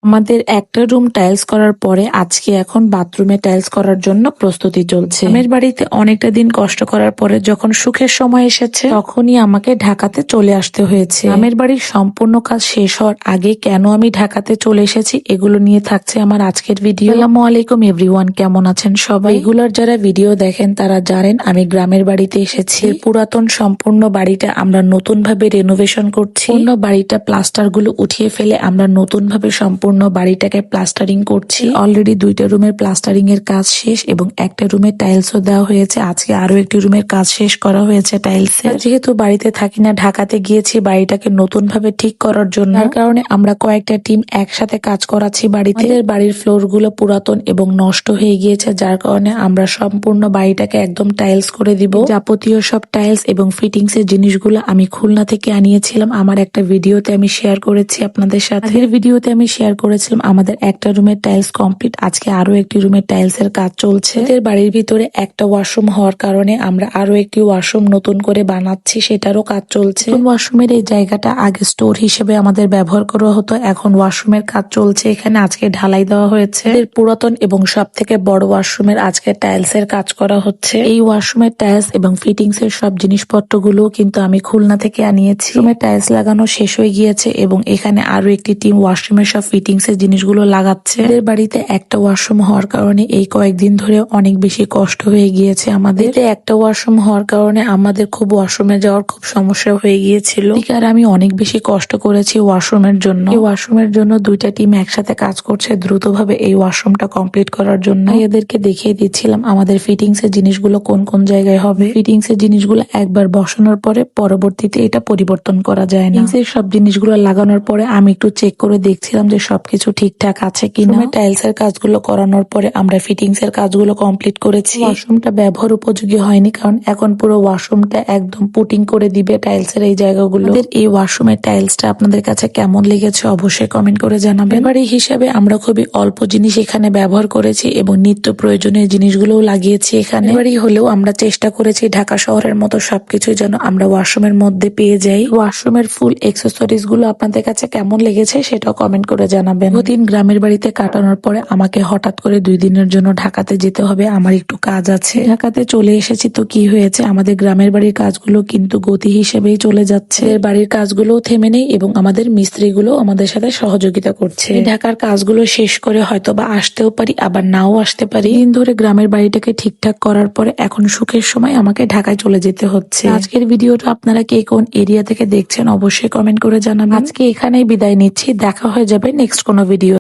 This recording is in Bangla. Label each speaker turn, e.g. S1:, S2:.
S1: আমাদের একটা রুম টাইলস করার পরে আজকে এখন বাথরুমে টাইলস করার জন্য প্রস্তুতি চলছে। গ্রামের বাড়িতে অনেকটা দিন কষ্ট করার পরে যখন সুখের সময় এসেছে তখনই আমাকে ঢাকাতে চলে আসতে হয়েছে। গ্রামের বাড়ির সম্পূর্ণ কাজ শেষ হওয়ার আগে কেন আমি ঢাকাতে চলে এসেছি এগুলো নিয়ে থাকছে আমার আজকের ভিডিও। আসসালামু আলাইকুম এভরিওয়ান, কেমন আছেন সবাই? রেগুলার যারা ভিডিও দেখেন তারা জানেন আমি গ্রামের বাড়িতে এসেছি। পুরাতন সম্পূর্ণ বাড়িটা আমরা নতুন ভাবে রেনোভেশন করছি। পূর্ণ বাড়িটা প্লাস্টার গুলো উঠিয়ে ফেলে আমরা নতুন ভাবে সম্পূর্ণ বাড়িটাকে প্লাস্টারিং করছি। অলরেডি 2টা রুমের প্লাস্টারিং এর কাজ শেষ এবং একটা রুমে টাইলসও দেওয়া হয়েছে। আজকে আরো একটি রুমের কাজ শেষ করা হয়েছে টাইলসের। যেহেতু বাড়িতে থাকি না, ঢাকাতে গিয়েছি বাড়িটাকে নতুন ভাবে ঠিক করার জন্য। তার কারণে আমরা কয়েকটা টিম একসাথে কাজ করাচ্ছি বাড়িতে। বাড়ির ফ্লোর গুলো পুরাতন এবং নষ্ট হয়ে গিয়েছে, যার কারণে আমরা সম্পূর্ণ বাড়িটাকে একদম টাইলস করে দিব। যাবতীয় সব টাইলস এবং ফিটিংস এর জিনিসগুলো আমি খুলনা থেকে আনিয়েছিলাম। আমার একটা ভিডিওতে আমি শেয়ার করেছি আপনাদের সাথে। ভিডিওতে আমি শেয়ার করেছিলাম আমাদের একটা রুমের টাইলস কমপ্লিট। আজকে আরো একটি রুমের টাইলস এর কাজ চলছে। আমাদের বাড়ির ভিতরে একটা ওয়াশরুম হওয়ার কারণে আমরা আরো একটি ওয়াশরুম নতুন করে বানাচ্ছি, সেটারও কাজ চলছে। ওয়াশরুমের এই জায়গাটা আগে স্টোর হিসেবে আমাদের ব্যবহার করা হতো, এখন ওয়াশরুমের কাজ চলছে। এখানে আজকে ঢালাই দেওয়া হয়েছে। পুরাতন এবং সব থেকে বড় ওয়াশরুমের আজকে টাইলস এর কাজ করা হচ্ছে। এই ওয়াশরুমের টাইলস এবং ফিটিংস এর সব জিনিসপত্রগুলো কিন্তু আমি খুলনা থেকে আনিয়েছি। রুমের টাইলস লাগানো শেষ হয়ে গিয়েছে এবং এখানে আরো একটি টিম ওয়াশরুমের সব ফিটিংস এর জিনিসগুলো লাগাচ্ছে। আমাদের বাড়িতে একটা ওয়াশরুম হওয়ার কারণে এই কয়েকদিন ধরে অনেক বেশি কষ্ট হয়ে গিয়েছে আমাদের। একটা ওয়াশরুম হওয়ার কারণে আমাদের খুব ওয়াশরুমে যাওয়ার খুব সমস্যা হয়ে গিয়েছিল। আর আমি অনেক বেশি কষ্ট করেছি ওয়াশরুমের জন্য। এই ওয়াশরুমের জন্য 2টা টিম একসাথে কাজ করছে দ্রুতভাবে এই ওয়াশরুমটা কমপ্লিট করার জন্য। এদেরকে দেখিয়ে দিচ্ছিলাম আমাদের ফিটিংস এর জিনিসগুলো কোন কোন জায়গায় হবে। ফিটিংস এর জিনিসগুলো একবার বসানোর পরে পরবর্তীতে এটা পরিবর্তন করা যায় না। সব জিনিসগুলো লাগানোর পরে আমি একটু চেক করে দেখছিলাম যে সবকিছু ঠিকঠাক আছে কিনা। টাইলস এর কাজগুলো করানোর পরে আমরা ফিটিংস এর কাজগুলো কমপ্লিট করেছি। ওয়াশরুমটা ব্যবহার উপযোগী হয়নি, কারণ এখন পুরো ওয়াশরুমটা একদম পুটিং করে দিবে টাইলস এর এই জায়গাগুলো। এই ওয়াশরুমের টাইলসটা আপনাদের কাছে কেমন লেগেছে অবশ্যই কমেন্ট করে জানাবেন। বাড়ি হিসাবে আমরা খুবই অল্প জিনিস এখানে ব্যবহার করেছি এবং নিত্য প্রয়োজনীয় জিনিসগুলোও লাগিয়েছি এখানে। বাড়ি হলেও আমরা চেষ্টা করেছি ঢাকা শহরের মতো সবকিছু যেন আমরা ওয়াশরুমের মধ্যে পেয়ে যাই। ওয়াশরুমের ফুল এক্সেসরিজ গুলো আপনাদের কাছে কেমন লেগেছে সেটাও কমেন্ট করে জানাবেন। দিন গ্রামের বাড়িতে কাটানোর পরে আমাকে হঠাৎ করে 2 দিনের জন্য ঢাকাতে যেতে হবে, আমার একটু কাজ আছে। ঢাকাতে চলে এসেছি তো কি হয়েছে, আমাদের গ্রামের বাড়ির কাজগুলো কিন্তু গতি হিসেবেই চলে যাচ্ছে। বাড়ির কাজগুলো থেমে নেই এবং আমাদের মিস্ত্রিগুলো আমাদের সাথে সহযোগিতা করছে। ঢাকার কাজগুলো শেষ করে হয়তো বা আসতেও পারি, আবার নাও আসতে পারি। দিন ধরে গ্রামের বাড়িটাকে ঠিকঠাক করার পরে এখন সুখের সময় আমাকে ঢাকায় চলে যেতে হচ্ছে। আজকের ভিডিওটা আপনারা কে কোন এরিয়া থেকে দেখছেন অবশ্যই কমেন্ট করে জানাবেন। আজকে এখানেই বিদায় নিচ্ছি, দেখা হয়ে যাবে নেক্সট কোনো ভিডিও।